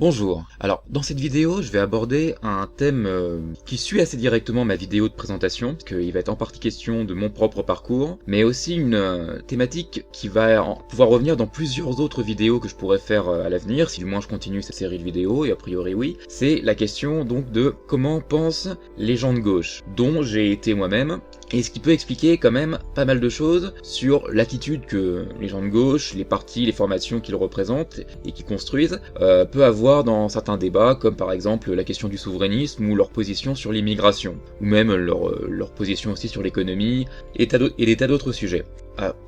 Bonjour. Alors, dans cette vidéo, je vais aborder un thème qui suit assez directement ma vidéo de présentation, parce qu'il va être en partie question de mon propre parcours, mais aussi une thématique qui va pouvoir revenir dans plusieurs autres vidéos que je pourrais faire à l'avenir, si du moins je continue cette série de vidéos, et a priori oui. C'est la question donc de comment pensent les gens de gauche, dont j'ai été moi-même, et ce qui peut expliquer quand même pas mal de choses sur l'attitude que les gens de gauche, les partis, les formations qu'ils représentent et qui construisent, peut avoir dans certains débats, comme par exemple la question du souverainisme ou leur position sur l'immigration, ou même leur position aussi sur l'économie et des tas d'autres sujets.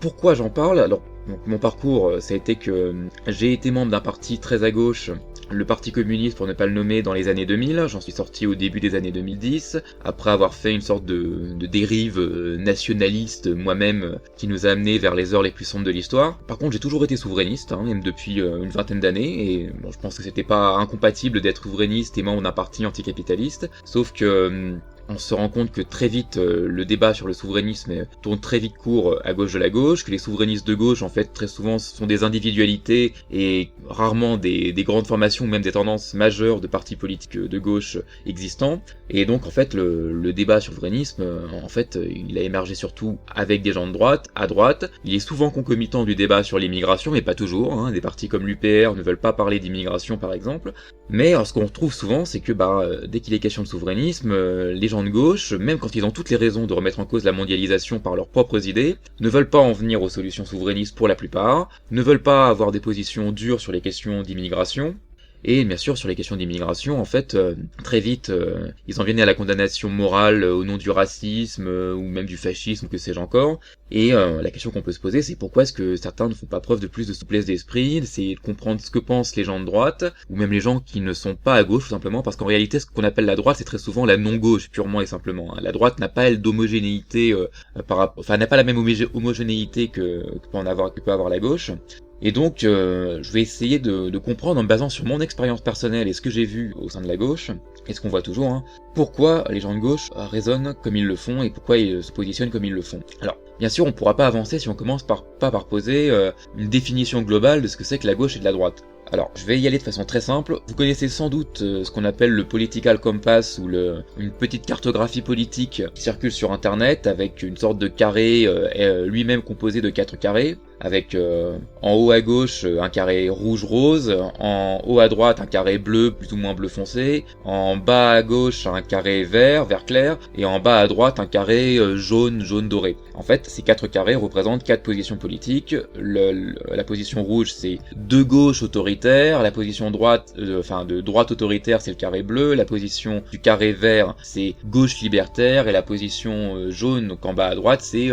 Pourquoi j'en parle? Alors, donc, mon parcours, ça a été que j'ai été membre d'un parti très à gauche, le Parti communiste pour ne pas le nommer, dans les années 2000, j'en suis sorti au début des années 2010, après avoir fait une sorte de dérive nationaliste moi-même qui nous a amené vers les heures les plus sombres de l'histoire. Par contre j'ai toujours été souverainiste, même depuis une vingtaine d'années, et bon, je pense que c'était pas incompatible d'être souverainiste et membre d'un parti anticapitaliste, sauf que on se rend compte que très vite le débat sur le souverainisme tourne très vite court à gauche de la gauche, que les souverainistes de gauche en fait très souvent sont des individualités et rarement des grandes formations ou même des tendances majeures de partis politiques de gauche existants. Et donc en fait le débat sur le souverainisme en fait il a émergé surtout avec des gens de droite, à droite. Il est souvent concomitant du débat sur l'immigration, mais pas toujours, Des partis comme l'UPR ne veulent pas parler d'immigration par exemple. Mais ce qu'on retrouve souvent c'est que dès qu'il est question de souverainisme, les gens de gauche, même quand ils ont toutes les raisons de remettre en cause la mondialisation par leurs propres idées, ne veulent pas en venir aux solutions souverainistes pour la plupart, ne veulent pas avoir des positions dures sur les questions d'immigration, et bien sûr sur les questions d'immigration, en fait, très vite, ils en viennent à la condamnation morale au nom du racisme, ou même du fascisme, que sais-je encore, et la question qu'on peut se poser, c'est pourquoi est-ce que certains ne font pas preuve de plus de souplesse d'esprit, d'essayer de comprendre ce que pensent les gens de droite, ou même les gens qui ne sont pas à gauche, tout simplement, parce qu'en réalité, ce qu'on appelle la droite, c'est très souvent la non-gauche, purement et simplement. La droite n'a pas, elle, d'homogénéité, n'a pas la même homogénéité que peut avoir la gauche. Et donc, je vais essayer de comprendre en me basant sur mon expérience personnelle et ce que j'ai vu au sein de la gauche, et ce qu'on voit toujours, pourquoi les gens de gauche raisonnent comme ils le font et pourquoi ils se positionnent comme ils le font. Alors, bien sûr, on ne pourra pas avancer si on commence pas par poser une définition globale de ce que c'est que la gauche et de la droite. Alors, je vais y aller de façon très simple. Vous connaissez sans doute ce qu'on appelle le political compass, ou une petite cartographie politique qui circule sur internet avec une sorte de carré lui-même composé de 4 carrés, avec en haut à gauche un carré rouge-rose, en haut à droite un carré bleu plus ou moins bleu foncé, en bas à gauche un carré vert clair, et en bas à droite un carré jaune doré. En fait, ces 4 carrés représentent 4 positions politiques. La position rouge, c'est de gauche autoritaire, la position droite, de droite autoritaire, c'est le carré bleu, la position du carré vert, c'est gauche libertaire, et la position jaune, donc en bas à droite, c'est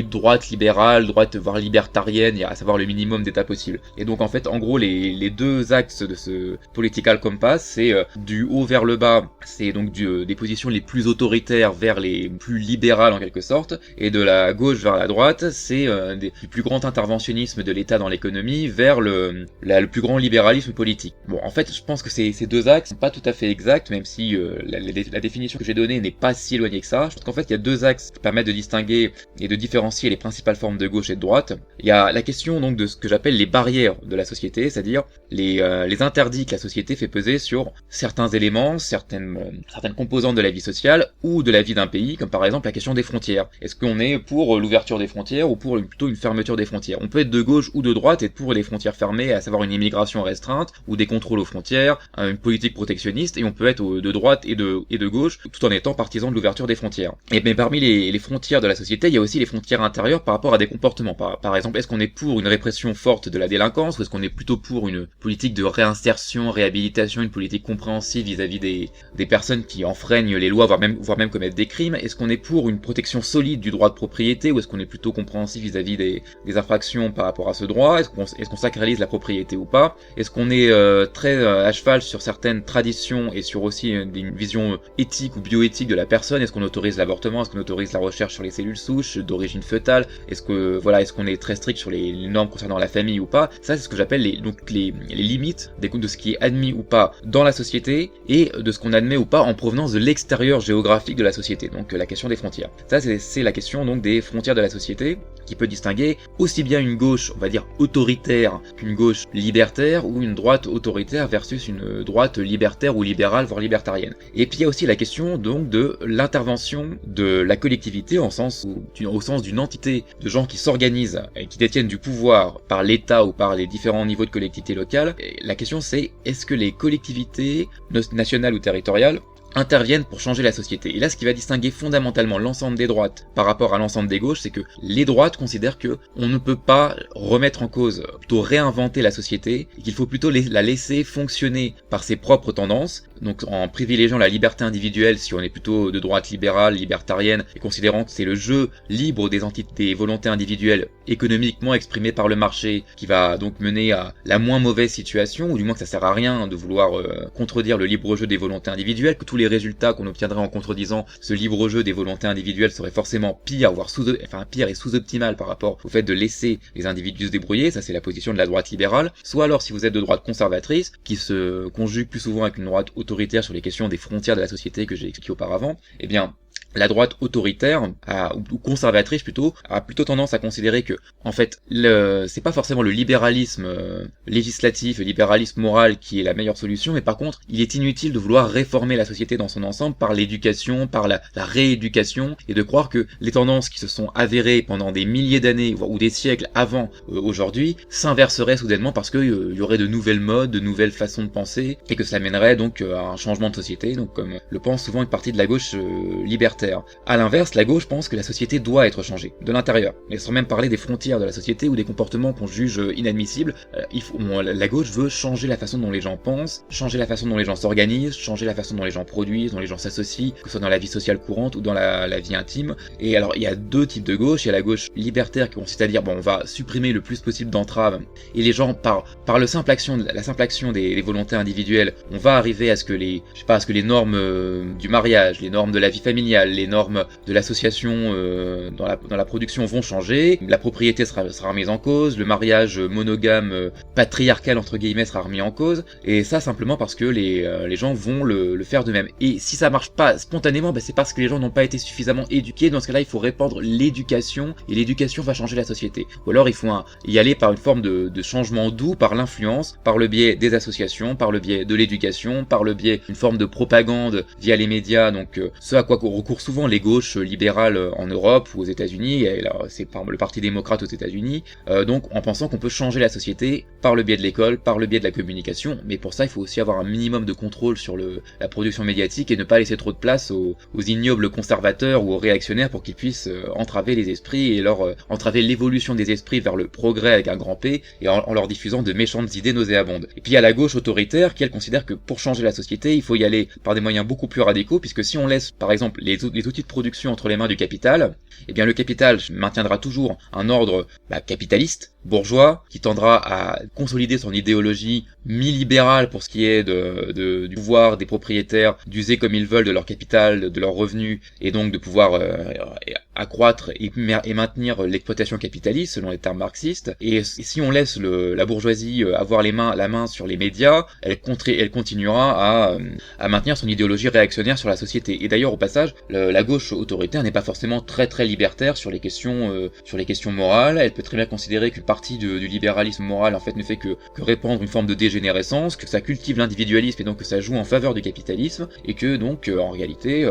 droite libérale, droite voire libertarienne, à savoir le minimum d'états possibles. Et donc en fait, en gros, les deux axes de ce political compass, c'est du haut vers le bas, c'est donc des positions les plus autoritaires vers les plus libérales en quelque sorte, et de la gauche vers la droite, c'est du plus grand interventionnisme de l'État dans l'économie vers le plus grand libéralisme politique. Bon, en fait, je pense que ces deux axes sont pas tout à fait exacts, même si la définition que j'ai donnée n'est pas si éloignée que ça. Je pense qu'en fait, il y a deux axes qui permettent de distinguer et de différencier les principales formes de gauche et de droite. Il y a la question donc de ce que j'appelle les barrières de la société, c'est-à-dire les interdits que la société fait peser sur certains éléments, certaines composantes de la vie sociale ou de la vie d'un pays, comme par exemple la question des frontières. Est-ce qu'on est pour l'ouverture des frontières ou pour plutôt une fermeture des frontières? On peut être de gauche ou de droite et être pour les frontières fermées, à savoir une immigration restreinte ou des contrôles aux frontières, une politique protectionniste, et on peut être de droite et de gauche tout en étant partisan de l'ouverture des frontières. Mais parmi les frontières de la société, il y a aussi les frontières intérieures par rapport à des comportements. Par exemple, est-ce qu'on est pour une répression forte de la délinquance, ou est-ce qu'on est plutôt pour une politique de réinsertion, réhabilitation, une politique compréhensive vis-à-vis des personnes qui enfreignent les lois, voire même commettent des crimes? Est-ce qu'on est pour une protection solide du droit de propriété, ou est-ce qu'on est plutôt compréhensif vis-à-vis des infractions par rapport à ce droit? Est-ce qu'on sacralise la propriété ou pas? Est-ce qu'on est très à cheval sur certaines traditions et sur aussi une vision éthique ou bioéthique de la personne? Est-ce qu'on autorise l'avortement? Est-ce qu'on autorise la recherche sur les cellules souches d'origine fœtale? Est-ce qu'on est très strict sur les normes concernant la famille ou pas? Ça, c'est ce que j'appelle les limites de ce qui est admis ou pas dans la société, et de ce qu'on admet ou pas en provenance de l'extérieur géographique de la société, donc la question des frontières. Ça, c'est la question donc des frontières de la société, qui peut distinguer aussi bien une gauche, on va dire, autoritaire qu'une gauche libertaire, ou une droite autoritaire versus une droite libertaire ou libérale, voire libertarienne. Et puis il y a aussi la question donc de l'intervention de la collectivité au sens d'une entité de gens qui s'organisent et qui détiennent du pouvoir par l'État ou par les différents niveaux de collectivité locale. Et la question c'est, est-ce que les collectivités nationales ou territoriales interviennent pour changer la société. Et là, ce qui va distinguer fondamentalement l'ensemble des droites par rapport à l'ensemble des gauches, c'est que les droites considèrent que on ne peut pas remettre en cause, plutôt réinventer la société, et qu'il faut plutôt la laisser fonctionner par ses propres tendances, donc en privilégiant la liberté individuelle si on est plutôt de droite libérale, libertarienne, et considérant que c'est le jeu libre des volontés individuelles économiquement exprimées par le marché qui va donc mener à la moins mauvaise situation, ou du moins que ça sert à rien de vouloir contredire le libre jeu des volontés individuelles, que tous les résultats qu'on obtiendrait en contredisant ce libre jeu des volontés individuelles seraient forcément pire, voire pire et sous-optimal par rapport au fait de laisser les individus se débrouiller. Ça, c'est la position de la droite libérale. Soit alors, si vous êtes de droite conservatrice, qui se conjugue plus souvent avec une droite autoritaire sur les questions des frontières de la société que j'ai expliqué auparavant, eh bien, la droite autoritaire, ou conservatrice plutôt, a plutôt tendance à considérer que, en fait, c'est pas forcément le libéralisme législatif, le libéralisme moral qui est la meilleure solution, mais par contre, il est inutile de vouloir réformer la société dans son ensemble par l'éducation, par la rééducation, et de croire que les tendances qui se sont avérées pendant des milliers d'années, ou des siècles avant aujourd'hui, s'inverseraient soudainement parce qu'il y aurait de nouvelles modes, de nouvelles façons de penser, et que cela mènerait donc à un changement de société, donc comme le pense souvent une partie de la gauche libertaire. À l'inverse, la gauche pense que la société doit être changée, de l'intérieur, mais sans même parler des frontières de la société ou des comportements qu'on juge inadmissibles. La gauche veut changer la façon dont les gens pensent, changer la façon dont les gens s'organisent, changer la façon dont les gens produisent, dont les gens s'associent, que ce soit dans la vie sociale courante ou dans la vie intime. Et alors, il y a deux types de gauche. Il y a la gauche libertaire qui consiste à dire, bon, on va supprimer le plus possible d'entraves, et les gens, par la simple action des volontés individuelles, on va arriver à ce que les normes du mariage, les normes de la vie familiale, les normes de l'association dans la production vont changer, la propriété sera remise en cause, le mariage monogame patriarcal entre guillemets sera remis en cause, et ça simplement parce que les gens vont le faire d'eux-mêmes. Et si ça marche pas spontanément, c'est parce que les gens n'ont pas été suffisamment éduqués. Dans ce cas-là, il faut répandre l'éducation, et l'éducation va changer la société. Ou alors il faut y aller par une forme de changement doux, par l'influence, par le biais des associations, par le biais de l'éducation, par le biais d'une forme de propagande via les médias, donc ce à quoi recourent souvent les gauches libérales en Europe ou aux États-Unis, et là c'est par le Parti démocrate aux États-Unis, donc en pensant qu'on peut changer la société par le biais de l'école, par le biais de la communication, mais pour ça il faut aussi avoir un minimum de contrôle sur la production médiatique et ne pas laisser trop de place aux ignobles conservateurs ou aux réactionnaires pour qu'ils puissent entraver les esprits et entraver l'évolution des esprits vers le progrès avec un grand P, et en leur diffusant de méchantes idées nauséabondes. Et puis il y a la gauche autoritaire qui elle considère que pour changer la société il faut y aller par des moyens beaucoup plus radicaux, puisque si on laisse par exemple les outils de production entre les mains du capital, eh bien le capital maintiendra toujours un ordre capitaliste, bourgeois, qui tendra à consolider son idéologie mi-libérale pour ce qui est du pouvoir des propriétaires d'user comme ils veulent de leur capital, de leurs revenus, et donc de pouvoir accroître et maintenir l'exploitation capitaliste selon les termes marxistes. Et si on laisse la bourgeoisie avoir la main sur les médias, elle continuera à maintenir son idéologie réactionnaire sur la société. Et d'ailleurs au passage, la gauche autoritaire n'est pas forcément très très libertaire sur les questions morales. Elle peut très bien considérer qu'une partie du libéralisme moral en fait ne fait que répandre une forme de dégénérescence, que ça cultive l'individualisme et donc que ça joue en faveur du capitalisme, et que donc en réalité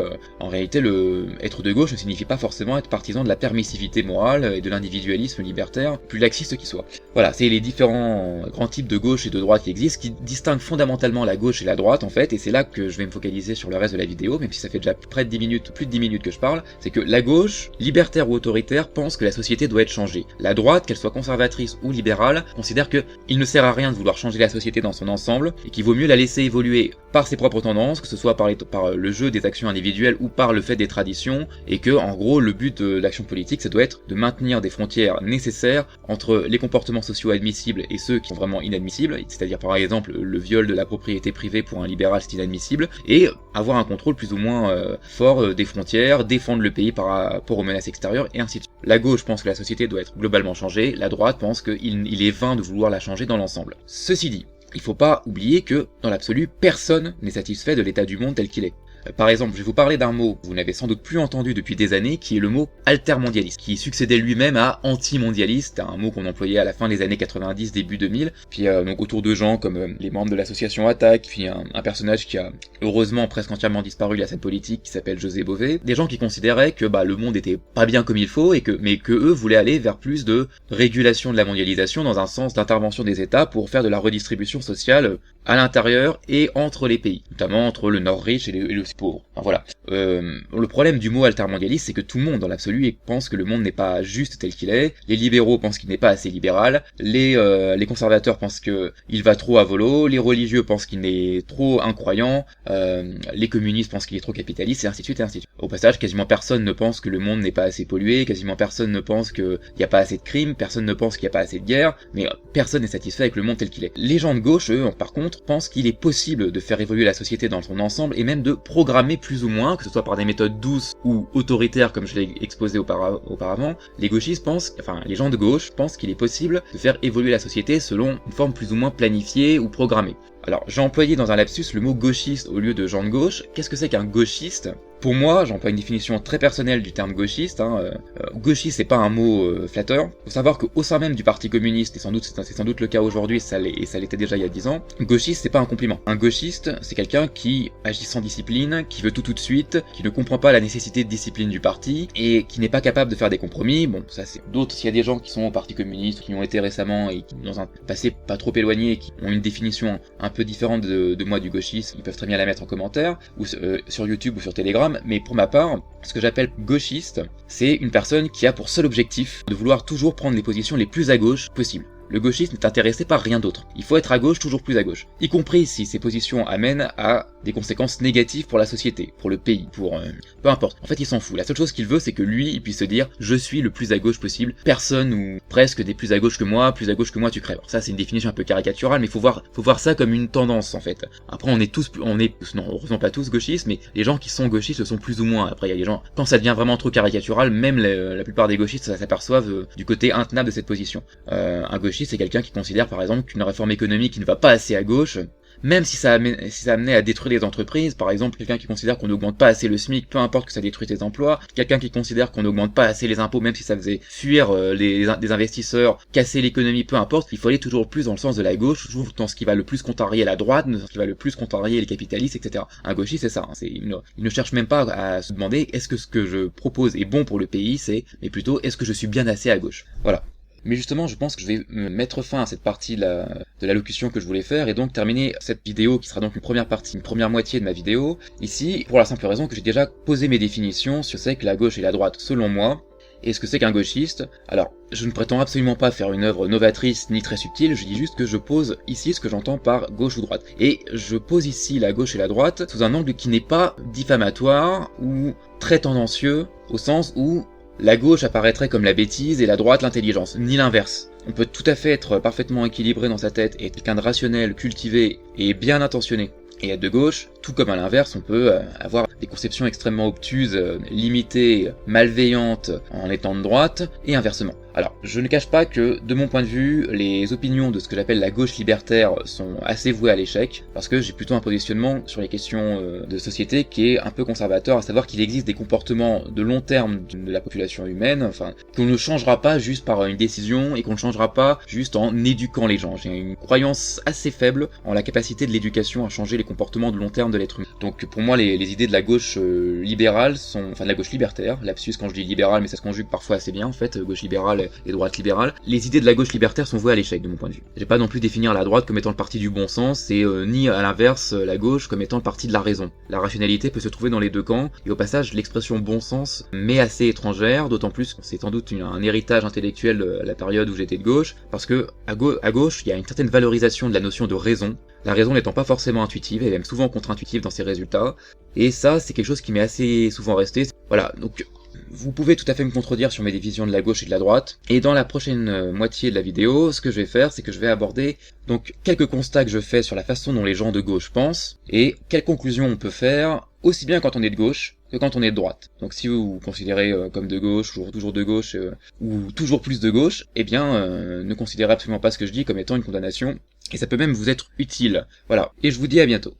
être de gauche ne signifie pas forcément être partisan de la permissivité morale et de l'individualisme libertaire, plus laxiste qu'il soit. Voilà, c'est les différents grands types de gauche et de droite qui existent, qui distinguent fondamentalement la gauche et la droite en fait, et c'est là que je vais me focaliser sur le reste de la vidéo, même si ça fait déjà plus de 10 minutes que je parle. C'est que la gauche, libertaire ou autoritaire, pense que la société doit être changée. La droite, qu'elle soit conservatrice ou libérale, considère que il ne sert à rien de vouloir changer la société dans son ensemble, et qu'il vaut mieux la laisser évoluer par ses propres tendances, que ce soit par le jeu des actions individuelles ou par le fait des traditions, et que en gros le but de l'action politique ça doit être de maintenir des frontières nécessaires entre les comportements sociaux admissibles et ceux qui sont vraiment inadmissibles, c'est-à-dire par exemple le viol de la propriété privée pour un libéral c'est inadmissible, et avoir un contrôle plus ou moins fort des frontières, défendre le pays par rapport aux menaces extérieures, et ainsi de suite. La gauche pense que la société doit être globalement changée, la droite pense qu'il est vain de vouloir la changer dans l'ensemble. Ceci dit, il faut pas oublier que, dans l'absolu, personne n'est satisfait de l'état du monde tel qu'il est. Par exemple, je vais vous parler d'un mot que vous n'avez sans doute plus entendu depuis des années, qui est le mot altermondialiste, qui succédait lui-même à anti-mondialiste, un mot qu'on employait à la fin des années 90, début 2000, puis donc autour de gens comme les membres de l'association Attaque, puis un personnage qui a heureusement presque entièrement disparu de la scène politique, qui s'appelle José Bové, des gens qui considéraient que le monde était pas bien comme il faut, mais que eux voulaient aller vers plus de régulation de la mondialisation dans un sens d'intervention des États pour faire de la redistribution sociale à l'intérieur et entre les pays, notamment entre le nord riche et le pauvre. Enfin, voilà. Le problème du mot altermondialiste, c'est que tout le monde dans l'absolu pense que le monde n'est pas juste tel qu'il est, les libéraux pensent qu'il n'est pas assez libéral, les conservateurs pensent qu'il va trop à volo, les religieux pensent qu'il est trop incroyant, les communistes pensent qu'il est trop capitaliste, et ainsi de suite, et ainsi de suite. Au passage, quasiment personne ne pense que le monde n'est pas assez pollué, quasiment personne ne pense qu'il n'y a pas assez de crimes, personne ne pense qu'il n'y a pas assez de guerre, mais personne n'est satisfait avec le monde tel qu'il est. Les gens de gauche, eux, par contre, pensent qu'il est possible de faire évoluer la société dans son ensemble et même de programmer plus ou moins, que ce soit par des méthodes douces ou autoritaires comme je l'ai exposé auparavant. Les gauchistes pensent, les gens de gauche pensent qu'il est possible de faire évoluer la société selon une forme plus ou moins planifiée ou programmée. Alors, j'ai employé dans un lapsus le mot gauchiste au lieu de gens de gauche. Qu'est-ce que c'est qu'un gauchiste ? Pour moi, j'emploie une définition très personnelle du terme gauchiste. Gauchiste, c'est pas un mot flatteur. Faut savoir qu'au sein même du Parti communiste, et c'est sans doute le cas aujourd'hui, et ça l'était déjà il y a 10 ans, gauchiste, c'est pas un compliment. Un gauchiste, c'est quelqu'un qui agit sans discipline, qui veut tout de suite, qui ne comprend pas la nécessité de discipline du parti, et qui n'est pas capable de faire des compromis. Bon, ça c'est d'autres. S'il y a des gens qui sont au Parti communiste, qui ont été récemment, et qui, dans un passé pas trop éloigné, qui ont une définition un peu différente de moi du gauchisme, ils peuvent très bien la mettre en commentaire, ou sur YouTube ou sur Telegram. Mais pour ma part, ce que j'appelle gauchiste, c'est une personne qui a pour seul objectif de vouloir toujours prendre les positions les plus à gauche possible. Le gauchiste n'est intéressé par rien d'autre. Il faut être à gauche, toujours plus à gauche. Y compris si ces positions amènent à des conséquences négatives pour la société, pour le pays, peu importe. En fait, il s'en fout. La seule chose qu'il veut, c'est que lui, il puisse se dire « Je suis le plus à gauche possible. Personne ou presque n'est plus à gauche que moi tu crèves. » Alors ça, c'est une définition un peu caricaturale, mais faut voir ça comme une tendance, en fait. Après, non, heureusement pas tous gauchistes, mais les gens qui sont gauchistes le sont plus ou moins. Après, il y a des gens, quand ça devient vraiment trop caricatural, même la plupart des gauchistes s'aperçoivent du côté intenable de cette position. Un gauchiste, c'est quelqu'un qui considère par exemple qu'une réforme économique qui ne va pas assez à gauche, même si ça amenait à détruire les entreprises, par exemple quelqu'un qui considère qu'on n'augmente pas assez le SMIC, peu importe que ça détruise les emplois, quelqu'un qui considère qu'on n'augmente pas assez les impôts, même si ça faisait fuir des investisseurs, casser l'économie, peu importe, il faut aller toujours plus dans le sens de la gauche, toujours dans ce qui va le plus contrarier la droite, dans ce qui va le plus contrarier les capitalistes, etc. Un gauchiste, c'est ça, il ne cherche même pas à se demander est-ce que ce que je propose est bon pour le pays, mais plutôt est-ce que je suis bien assez à gauche. Voilà. Mais justement, je pense que je vais mettre fin à cette partie de l'allocution que je voulais faire et donc terminer cette vidéo qui sera donc une première moitié de ma vidéo, ici, pour la simple raison que j'ai déjà posé mes définitions sur ce que la gauche et la droite selon moi, et ce que c'est qu'un gauchiste. Alors, je ne prétends absolument pas faire une œuvre novatrice ni très subtile, je dis juste que je pose ici ce que j'entends par gauche ou droite. Et je pose ici la gauche et la droite sous un angle qui n'est pas diffamatoire ou très tendancieux, au sens où la gauche apparaîtrait comme la bêtise et la droite l'intelligence, ni l'inverse. On peut tout à fait être parfaitement équilibré dans sa tête et être quelqu'un de rationnel, cultivé et bien intentionné et être de gauche, tout comme à l'inverse, on peut avoir des conceptions extrêmement obtuses, limitées, malveillantes en étant de droite, et inversement. Alors, je ne cache pas que, de mon point de vue, les opinions de ce que j'appelle la gauche libertaire sont assez vouées à l'échec, parce que j'ai plutôt un positionnement sur les questions de société qui est un peu conservateur, à savoir qu'il existe des comportements de long terme de la population humaine, qu'on ne changera pas juste par une décision, et qu'on ne changera pas juste en éduquant les gens. J'ai une croyance assez faible en la capacité de l'éducation à changer les comportements de long terme de l'être humain. Donc pour moi, les idées de la gauche libérale de la gauche libertaire, lapsus quand je dis libéral, mais ça se conjugue parfois assez bien en fait, gauche libérale et droite libérale, les idées de la gauche libertaire sont vouées à l'échec de mon point de vue. J'ai pas non plus définir la droite comme étant le parti du bon sens, et ni à l'inverse la gauche comme étant le parti de la raison. La rationalité peut se trouver dans les deux camps, et au passage l'expression bon sens m'est assez étrangère, d'autant plus que c'est sans doute un héritage intellectuel de la période où j'étais de gauche, parce que à gauche il y a une certaine valorisation de la notion de raison, la raison n'étant pas forcément intuitive, et même souvent contre-intuitive dans ses résultats, et ça c'est quelque chose qui m'est assez souvent resté. Voilà, donc vous pouvez tout à fait me contredire sur mes divisions de la gauche et de la droite, et dans la prochaine moitié de la vidéo, ce que je vais faire, c'est que je vais aborder donc quelques constats que je fais sur la façon dont les gens de gauche pensent, et quelles conclusions on peut faire, aussi bien quand on est de gauche que quand on est de droite. Donc si vous vous considérez comme de gauche, toujours de gauche, ou toujours plus de gauche, eh bien ne considérez absolument pas ce que je dis comme étant une condamnation, et ça peut même vous être utile. Voilà, et je vous dis à bientôt.